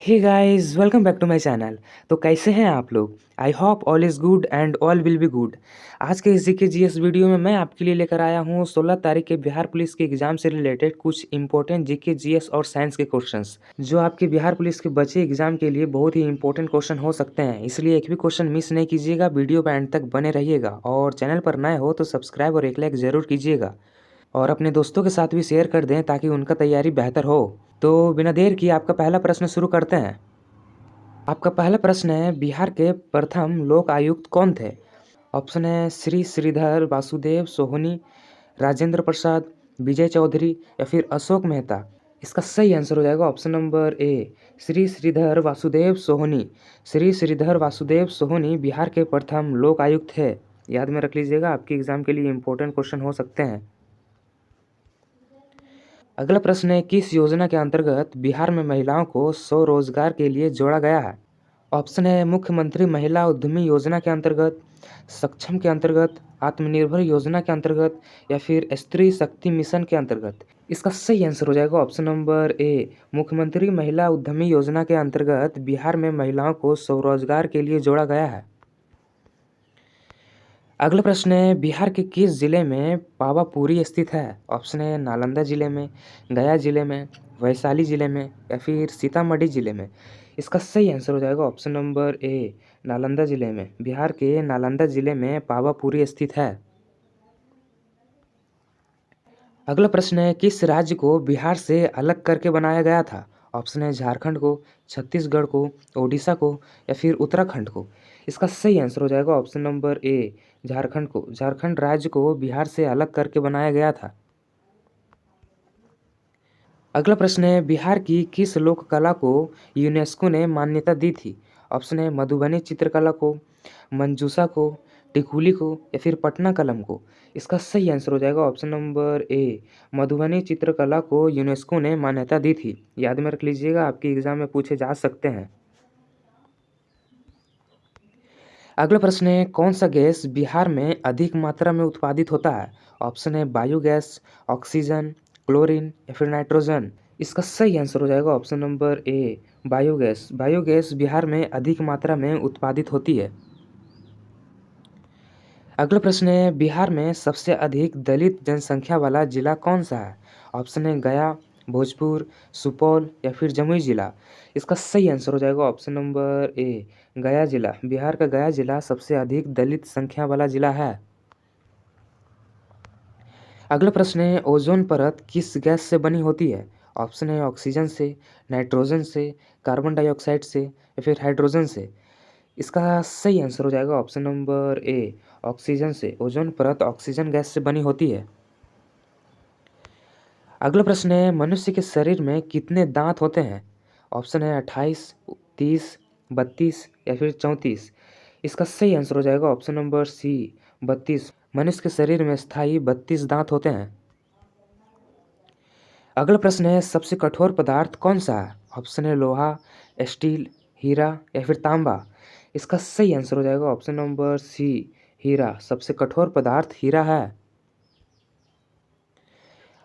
Hey guys welcome back to my channel. तो कैसे हैं आप लोग? I hope all is good and all will be good. आज के इस जीके जीएस वीडियो में मैं आपके लिए लेकर आया हूँ 16 तारीख के बिहार पुलिस के एग्जाम से रिलेटेड कुछ इंपॉर्टेंट जीके जीएस और साइंस के क्वेश्चंस जो आपके बिहार पुलिस के बचे एग्जाम के लिए बहुत ही इंपॉर्टेंट क्वेश्चन हो सकते हैं। इसलिए एक भी क्वेश्चन मिस नहीं कीजिएगा, वीडियो पर एंड तक बने रहिएगा और चैनल पर नए हो तो सब्सक्राइब और एक लाइक ज़रूर कीजिएगा और अपने दोस्तों के साथ भी शेयर कर दें ताकि उनका तैयारी बेहतर हो। तो बिना देर किए आपका पहला प्रश्न शुरू करते हैं। आपका पहला प्रश्न है, बिहार के प्रथम लोक आयुक्त कौन थे? ऑप्शन है श्री श्रीधर वासुदेव सोहनी, राजेंद्र प्रसाद, विजय चौधरी या फिर अशोक मेहता। इसका सही आंसर हो जाएगा option number A, Shri Shridhar Vasudev Sohoni. Shri Shridhar Vasudev Sohoni Bihar के प्रथम लोक आयुक्त थे। याद में रख लीजिएगा, आपके एग्जाम के लिए इंपॉर्टेंट क्वेश्चन हो सकते हैं। अगला प्रश्न है, किस योजना के अंतर्गत बिहार में महिलाओं को स्वरोजगार के लिए जोड़ा गया है? ऑप्शन है मुख्यमंत्री महिला उद्यमी योजना के अंतर्गत, सक्षम के अंतर्गत, आत्मनिर्भर योजना के अंतर्गत या फिर स्त्री शक्ति मिशन के अंतर्गत। इसका सही आंसर हो जाएगा ऑप्शन नंबर ए, मुख्यमंत्री महिला उद्यमी योजना के अंतर्गत बिहार में महिलाओं को स्वरोजगार के लिए जोड़ा गया है। अगला प्रश्न है, बिहार के किस जिले में पावापुरी स्थित है? ऑप्शन है नालंदा जिले में, गया जिले में, वैशाली जिले में या फिर सीतामढ़ी जिले में। इसका सही आंसर हो जाएगा ऑप्शन नंबर ए, नालंदा जिले में। बिहार के नालंदा जिले में पावापुरी स्थित है। अगला प्रश्न है, किस राज्य को बिहार से अलग करके बनाया गया था? ऑप्शन है झारखंड को, छत्तीसगढ़ को, ओडिशा को या फिर उत्तराखंड को। इसका सही आंसर हो जाएगा ऑप्शन नंबर ए, झारखंड को। झारखंड राज्य को बिहार से अलग करके बनाया गया था। अगला प्रश्न है, बिहार की किस लोक कला को यूनेस्को ने मान्यता दी थी? ऑप्शन है मधुबनी चित्रकला को, मंजूषा को, टिकुली को या फिर पटना कलम को। इसका सही आंसर हो जाएगा ऑप्शन नंबर ए, मधुबनी चित्रकला को यूनेस्को ने मान्यता दी थी। याद में रख लीजिएगा, आपके एग्जाम में पूछे जा सकते हैं। अगला प्रश्न है, कौन सा गैस बिहार में अधिक मात्रा में उत्पादित होता है? ऑप्शन है बायोगैस, ऑक्सीजन, क्लोरीन या फिर नाइट्रोजन। इसका सही आंसर हो जाएगा ऑप्शन नंबर ए, बायोगैस। बायोगैस बिहार में अधिक मात्रा में उत्पादित होती है। अगला प्रश्न है, बिहार में सबसे अधिक दलित जनसंख्या वाला जिला कौन सा है? ऑप्शन है गया, भोजपुर, सुपौल या फिर जमुई जिला। इसका सही आंसर हो जाएगा ऑप्शन नंबर ए, गया जिला। बिहार का गया जिला सबसे अधिक दलित संख्या वाला जिला है। अगला प्रश्न है, ओजोन परत किस गैस से बनी होती है? ऑप्शन है ऑक्सीजन से, नाइट्रोजन से, कार्बन डाइऑक्साइड से या फिर हाइड्रोजन से। इसका सही आंसर हो जाएगा ऑप्शन नंबर ए, ऑक्सीजन से। ओजोन परत ऑक्सीजन गैस से बनी होती है। अगला प्रश्न है, मनुष्य के शरीर में कितने दांत होते हैं? ऑप्शन है 28, 30, 32 या फिर 34। इसका सही आंसर हो जाएगा ऑप्शन नंबर सी, 32। मनुष्य के शरीर में स्थायी 32 दांत होते हैं। अगला प्रश्न है, सबसे कठोर पदार्थ कौन सा है? ऑप्शन है लोहा, स्टील, हीरा या फिर तांबा। इसका सही आंसर हो जाएगा ऑप्शन नंबर सी, हीरा। सबसे कठोर पदार्थ हीरा है।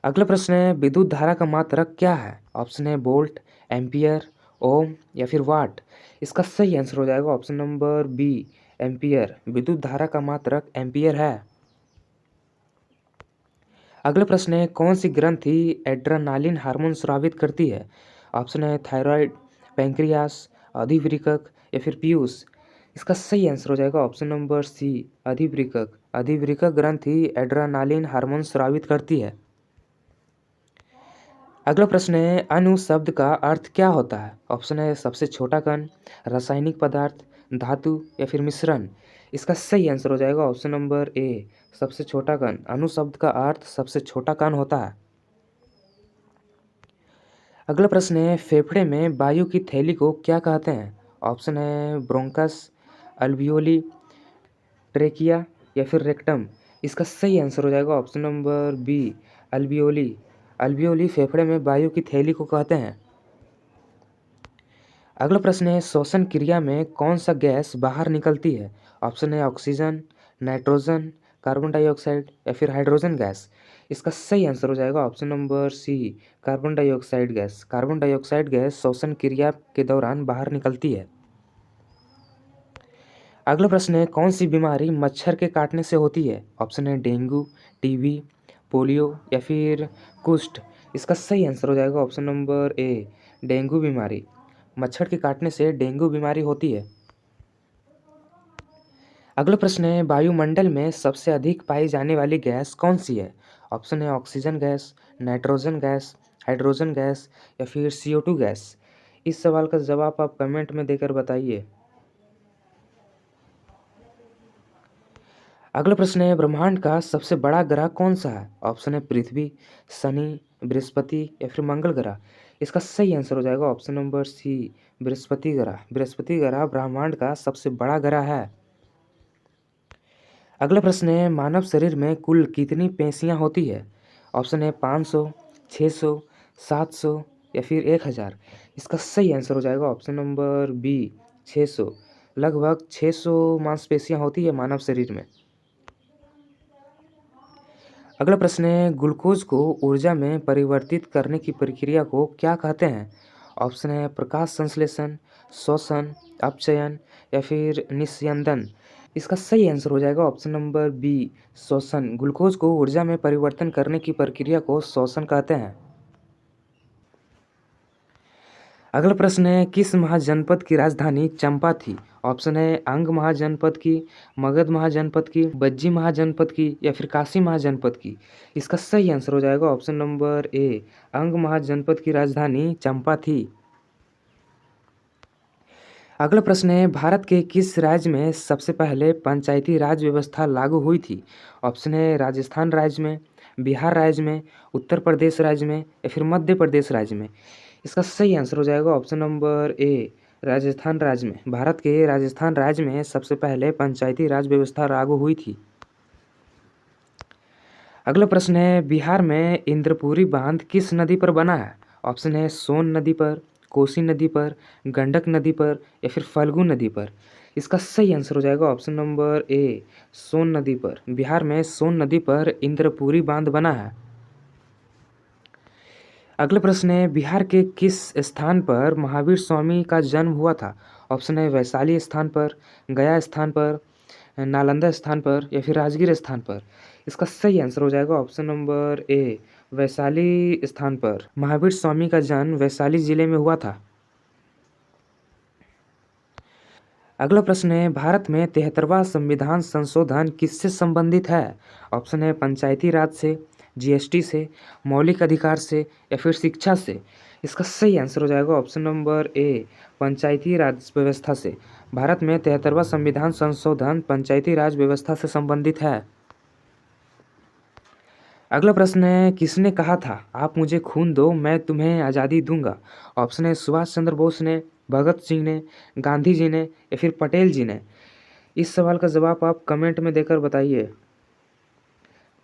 अगला प्रश्न है, विद्युत धारा का मात्रक क्या है? ऑप्शन है वोल्ट, एम्पियर, ओम या फिर वाट। इसका सही आंसर हो जाएगा ऑप्शन नंबर बी, एम्पियर। विद्युत धारा का मात्रक एम्पियर है। अगला प्रश्न है, कौन सी ग्रंथि एड्रेनालिन हार्मोन स्रावित करती है? ऑप्शन है थायराइड, पैंक्रियास, अधिवृक्क या फिर पीयूष। इसका सही आंसर हो जाएगा ऑप्शन नंबर सी, अधिवृक्क। अधिवृक्क ग्रंथि एड्रेनालिन हार्मोन स्रावित करती है। अगला प्रश्न है, अणु शब्द का अर्थ क्या होता है? ऑप्शन है सबसे छोटा कण, रासायनिक पदार्थ, धातु या फिर मिश्रण। इसका सही आंसर हो जाएगा ऑप्शन नंबर ए, सबसे छोटा कण। अणु शब्द का अर्थ सबसे छोटा कण होता है। अगला प्रश्न है, फेफड़े में वायु की थैली को क्या कहते हैं? ऑप्शन है ब्रोंकस, अल्वियोली, ट्रेकिया या फिर रेक्टम। इसका सही आंसर हो जाएगा option number B, alveoli. Alveoli फेफड़े में वायु की थैली को कहते हैं। अगला प्रश्न है, श्वसन क्रिया में कौन सा गैस बाहर निकलती है? ऑप्शन है ऑक्सीजन, नाइट्रोजन, कार्बन डाइऑक्साइड या फिर हाइड्रोजन गैस। इसका सही आंसर हो जाएगा option number C, carbon dioxide gas. Carbon dioxide gas श्वसन क्रिया के दौरान बाहर निकलती है। अगला प्रश्न है, कौन सी बीमारी मच्छर के काटने से होती है? ऑप्शन है डेंगू, टीबी, पोलियो या फिर कुष्ठ। इसका सही आंसर हो जाएगा ऑप्शन नंबर ए, डेंगू बीमारी। मच्छर के काटने से डेंगू बीमारी होती है। अगला प्रश्न है, वायुमंडल में सबसे अधिक पाई जाने वाली गैस कौन सी है? ऑप्शन है oxygen gas, nitrogen gas, hydrogen gas या फिर CO2 गैस। इस सवाल का जवाब आप कमेंट में देकर बताइए। अगला प्रश्न है, ब्रह्मांड का सबसे बड़ा ग्रह कौन सा है? ऑप्शन है पृथ्वी, शनि, बृहस्पति या फिर मंगल ग्रह। इसका सही आंसर हो जाएगा ऑप्शन नंबर सी, बृहस्पति ग्रह। बृहस्पति ग्रह ब्रह्मांड का सबसे बड़ा ग्रह है। अगला प्रश्न है, मानव शरीर में कुल कितनी पेशियां होती है? ऑप्शन है 500, 600, 700 या फिर 1000। इसका सही आंसर हो जाएगा ऑप्शन नंबर बी, 600। लगभग 600 मांसपेशियां होती है मानव शरीर में। अगला प्रश्न है, ग्लूकोज को ऊर्जा में परिवर्तित करने की प्रक्रिया को क्या कहते हैं? ऑप्शन है प्रकाश संश्लेषण, श्वसन, अपचयन या फिर निस्यंदन। इसका सही आंसर हो जाएगा ऑप्शन नंबर बी, श्वसन। ग्लूकोज को ऊर्जा में परिवर्तन करने की प्रक्रिया को श्वसन कहते हैं। अगला प्रश्न है, किस महाजनपद की राजधानी चंपा थी? ऑप्शन है अंग महाजनपद की, मगध महाजनपद की, बज्जी महाजनपद की या फिर काशी महाजनपद की। इसका सही आंसर हो जाएगा ऑप्शन नंबर ए, अंग महाजनपद की राजधानी चंपा थी। अगला प्रश्न है, भारत के किस राज्य में सबसे पहले पंचायती राज व्यवस्था लागू हुई थी? ऑप्शन है राजस्थान राज्य में, बिहार राज्य में, उत्तर प्रदेश राज्य में या फिर मध्य प्रदेश राज्य में। इसका सही आंसर हो जाएगा ऑप्शन नंबर ए, राजस्थान राज्य में। भारत के राजस्थान राज्य में सबसे पहले पंचायती राज व्यवस्था लागू हुई थी। अगला प्रश्न है, बिहार में इंद्रपुरी बांध किस नदी पर बना है? ऑप्शन है सोन नदी पर, कोसी नदी पर, गंडक नदी पर या फिर फल्गु नदी पर। इसका सही आंसर हो जाएगा ऑप्शन नंबर ए, सोन नदी पर। बिहार में सोन नदी पर इंद्रपुरी बांध बना है। अगला प्रश्न है, बिहार के किस स्थान पर महावीर स्वामी का जन्म हुआ था? ऑप्शन है वैशाली स्थान पर, गया स्थान पर, नालंदा स्थान पर या फिर राजगीर स्थान पर। इसका सही आंसर हो जाएगा ऑप्शन नंबर ए, वैशाली स्थान पर। महावीर स्वामी का जन्म वैशाली जिले में हुआ था। अगला प्रश्न है, भारत में 73वां संविधान संशोधन किससे संबंधित है? ऑप्शन है पंचायती राज से, GST से, मौलिक अधिकार से या फिर शिक्षा से। इसका सही आंसर हो जाएगा ऑप्शन नंबर ए, पंचायती राज व्यवस्था से। भारत में 73वां संविधान संशोधन पंचायती राज व्यवस्था से संबंधित है। अगला प्रश्न है, किसने कहा था आप मुझे खून दो मैं तुम्हें आज़ादी दूंगा? ऑप्शन है सुभाष चंद्र बोस ने, भगत सिंह ने, गांधी जी ने या फिर पटेल जी ने। इस सवाल का जवाब आप कमेंट में देकर बताइए।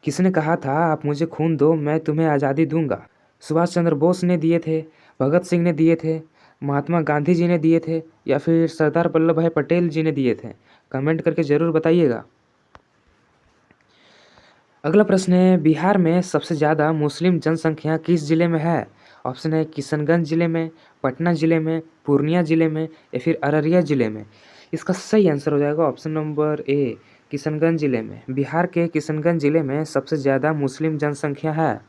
किसने कहा था आप मुझे खून दो मैं तुम्हें आज़ादी दूंगा? सुभाष चंद्र बोस ने दिए थे, भगत सिंह ने दिए थे, महात्मा गांधी जी ने दिए थे या फिर सरदार वल्लभ भाई पटेल जी ने दिए थे? कमेंट करके ज़रूर बताइएगा। अगला प्रश्न है, बिहार में सबसे ज़्यादा मुस्लिम जनसंख्या किस जिले में है? ऑप्शन है किशनगंज जिले में, पटना जिले में, पूर्णिया जिले में या फिर अररिया जिले में। इसका सही आंसर हो जाएगा ऑप्शन नंबर ए, किशनगंज जिले में। बिहार के किशनगंज जिले में सबसे ज़्यादा मुस्लिम जनसंख्या है।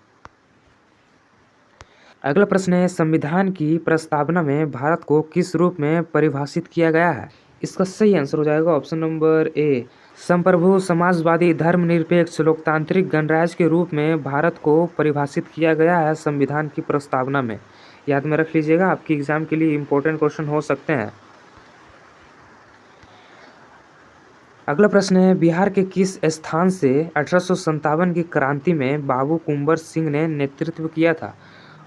अगला प्रश्न है, संविधान की प्रस्तावना में भारत को किस रूप में परिभाषित किया गया है? इसका सही आंसर हो जाएगा ऑप्शन नंबर ए, संप्रभु समाजवादी धर्मनिरपेक्ष लोकतांत्रिक गणराज्य के रूप में भारत को परिभाषित किया गया है संविधान की प्रस्तावना में। याद में रख लीजिएगा, आपकी एग्जाम के लिए इम्पोर्टेंट क्वेश्चन हो सकते हैं। अगला प्रश्न है, बिहार के किस स्थान से 1857 की क्रांति में बाबू कुंवर सिंह ने नेतृत्व किया था?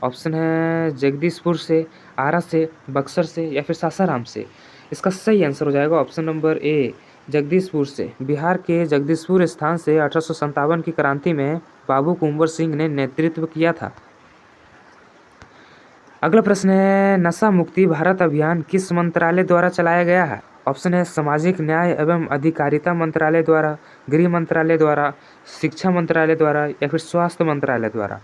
ऑप्शन है जगदीशपुर से, आरा से, बक्सर से या फिर सासाराम से। इसका सही आंसर हो जाएगा ऑप्शन नंबर ए, जगदीशपुर से। बिहार के जगदीशपुर स्थान से 1857 की क्रांति में बाबू कुंवर सिंह ने नेतृत्व किया था। अगला प्रश्न है, नशा मुक्ति भारत अभियान किस मंत्रालय द्वारा चलाया गया है? ऑप्शन है सामाजिक न्याय एवं अधिकारिता मंत्रालय द्वारा, गृह मंत्रालय द्वारा, शिक्षा मंत्रालय द्वारा या फिर स्वास्थ्य मंत्रालय द्वारा।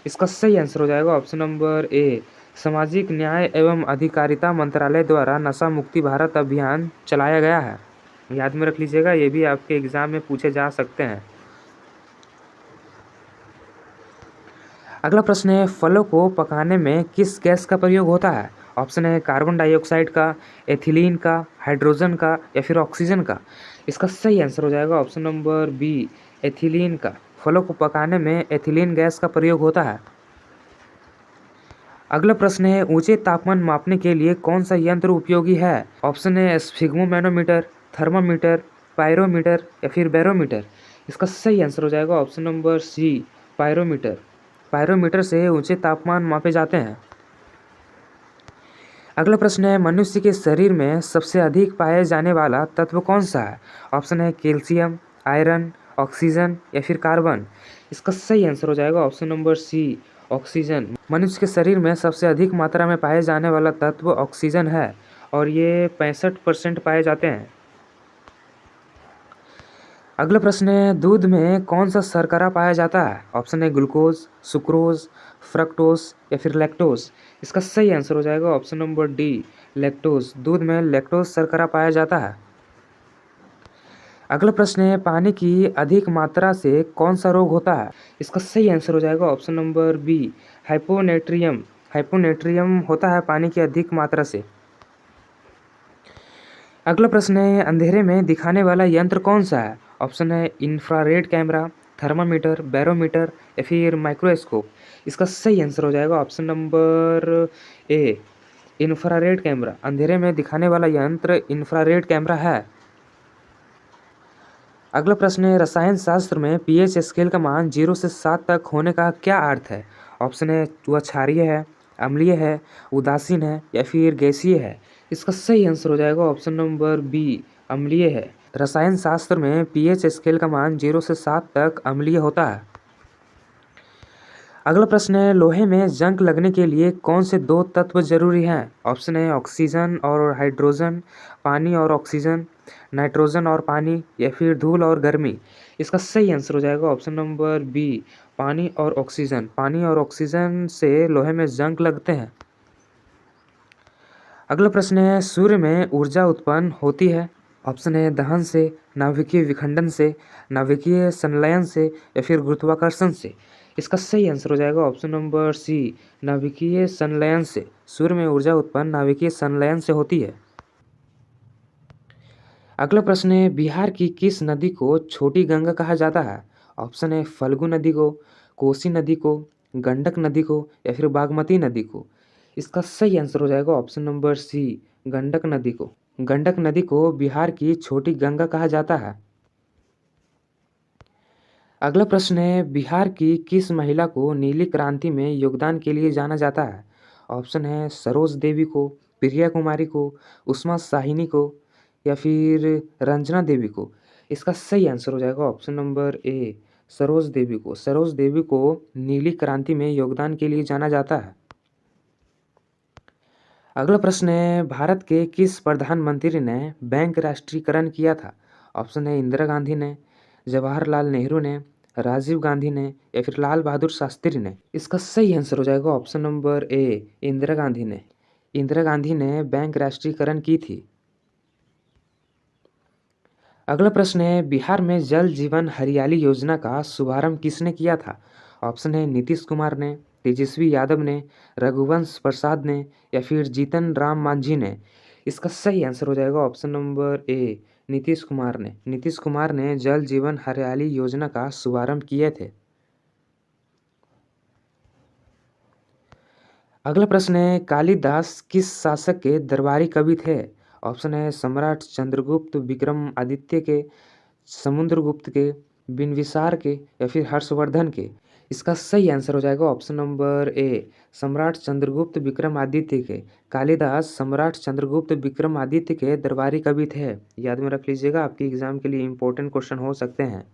इसका सही आंसर हो जाएगा ऑप्शन नंबर ए, सामाजिक न्याय एवं अधिकारिता मंत्रालय द्वारा नशा मुक्ति भारत अभियान चलाया गया है। याद में रख लीजिएगा, ये भी आपके एग्जाम में पूछे जा सकते हैं। अगला प्रश्न है, फलों को पकाने में किस गैस का प्रयोग होता है? ऑप्शन है कार्बन डाइऑक्साइड का, एथिलीन का, हाइड्रोजन का या फिर ऑक्सीजन का। इसका सही आंसर हो जाएगा ऑप्शन नंबर बी, एथिलीन का। फलों को पकाने में एथिलीन गैस का प्रयोग होता है। अगला प्रश्न है, ऊंचे तापमान मापने के लिए कौन सा यंत्र उपयोगी है? ऑप्शन है स्फिग्मोमैनोमीटर, थर्मामीटर, पायरोमीटर या फिर बैरोमीटर। इसका सही आंसर हो जाएगा option number C, pyrometer. Pyrometer से ऊंचे तापमान मापे जाते हैं। अगला प्रश्न है, मनुष्य के शरीर में सबसे अधिक पाए जाने वाला तत्व कौन सा है? ऑप्शन है कैल्शियम, आयरन, ऑक्सीजन या फिर कार्बन। इसका सही आंसर हो जाएगा ऑप्शन नंबर सी, ऑक्सीजन। मनुष्य के शरीर में सबसे अधिक मात्रा में पाए जाने वाला तत्व ऑक्सीजन है और ये 65% पाए जाते हैं। अगला प्रश्न है, दूध में कौन सा शर्करा पाया जाता है? ऑप्शन है ग्लूकोज, सुक्रोज, फ्रक्टोज या फिर लैक्टोज। इसका सही आंसर हो जाएगा ऑप्शन नंबर डी, लैक्टोज। दूध में लैक्टोज शर्करा पाया जाता है। अगला प्रश्न है, पानी की अधिक मात्रा से कौन सा रोग होता है? इसका सही आंसर हो जाएगा ऑप्शन नंबर बी, हाइपोनेट्रियम। हाइपोनेट्रियम होता है पानी की अधिक मात्रा से। अगला प्रश्न है, अंधेरे में दिखाने वाला यंत्र कौन सा है? ऑप्शन है इंफ्रारेड कैमरा, थर्मामीटर, बैरोमीटर या फिर माइक्रोस्कोप। इसका सही आंसर हो जाएगा ऑप्शन नंबर ए, इंफ्रारेड कैमरा। अंधेरे में दिखाने वाला यंत्र इंफ्रारेड कैमरा है। अगला प्रश्न है, रसायन शास्त्र में पीएच स्केल का मान 0 से 7 तक होने का क्या अर्थ है? ऑप्शन है वह क्षारीय है, अम्लीय है, उदासीन है या फिर गैसीय है। इसका सही आंसर हो जाएगा ऑप्शन नंबर बी, अम्लीय है। रसायन शास्त्र में पीएच स्केल का मान 0 से 7 तक अम्लीय होता है। अगला प्रश्न है, लोहे में जंग लगने के लिए कौन से 2 तत्व जरूरी हैं? ऑप्शन है ऑक्सीजन और हाइड्रोजन, पानी और ऑक्सीजन, नाइट्रोजन और पानी या फिर धूल और गर्मी। इसका सही आंसर हो जाएगा ऑप्शन नंबर बी, पानी और ऑक्सीजन। पानी और ऑक्सीजन से लोहे में जंग लगते हैं। अगला प्रश्न है, सूर्य में ऊर्जा उत्पन्न होती है? ऑप्शन है दहन से, नाभिकीय विखंडन से, नाभिकीय संलयन से या फिर गुरुत्वाकर्षण से। इसका सही आंसर हो जाएगा ऑप्शन नंबर सी, नाभिकीय संलयन से। सूर्य में ऊर्जा उत्पन्न नाभिकीय संलयन से होती है। अगला प्रश्न है, बिहार की किस नदी को छोटी गंगा कहा जाता है? ऑप्शन है फल्गु नदी को, कोसी नदी को, गंडक नदी को या फिर बागमती नदी को। इसका सही आंसर हो जाएगा ऑप्शन नंबर सी, गंडक नदी को। गंडक नदी को बिहार की छोटी गंगा कहा जाता है। अगला प्रश्न है, बिहार की किस महिला को नीली क्रांति में योगदान के लिए जाना जाता है? ऑप्शन है सरोज देवी को, प्रिया कुमारी को, उषमा साहिनी को या फिर रंजना देवी को। इसका सही आंसर हो जाएगा ऑप्शन नंबर ए, सरोज देवी को। सरोज देवी को नीली क्रांति में योगदान के लिए जाना जाता है। अगला प्रश्न है, भारत के किस प्रधानमंत्री ने बैंक राष्ट्रीयकरण किया था? ऑप्शन है इंदिरा गांधी ने, जवाहरलाल नेहरू ने, राजीव गांधी ने या फिर लाल बहादुर शास्त्री ने। इसका सही आंसर हो जाएगा ऑप्शन नंबर ए, इंदिरा गांधी ने। इंदिरा गांधी ने बैंक राष्ट्रीयकरण की थी। अगला प्रश्न है, बिहार में जल जीवन हरियाली योजना का शुभारंभ किसने किया था? ऑप्शन है नीतीश कुमार ने, तेजस्वी यादव ने, रघुवंश प्रसाद ने या फिर जीतन राम मांझी ने। इसका सही आंसर हो जाएगा ऑप्शन नंबर ए, नीतीश कुमार ने। नीतीश कुमार ने जल जीवन हरियाली योजना का शुभारंभ किए थे। अगला प्रश्न है, कालिदास किस शासक के दरबारी कवि थे? ऑप्शन है सम्राट चंद्रगुप्त विक्रम आदित्य के, समुद्रगुप्त के, बिंबिसार के या फिर हर्षवर्धन के। इसका सही आंसर हो जाएगा ऑप्शन नंबर ए, सम्राट चंद्रगुप्त विक्रमादित्य के। कालिदास सम्राट चंद्रगुप्त विक्रमादित्य के दरबारी कवि थे। याद में रख लीजिएगा, आपके एग्जाम के लिए इंपॉर्टेंट क्वेश्चन हो सकते हैं।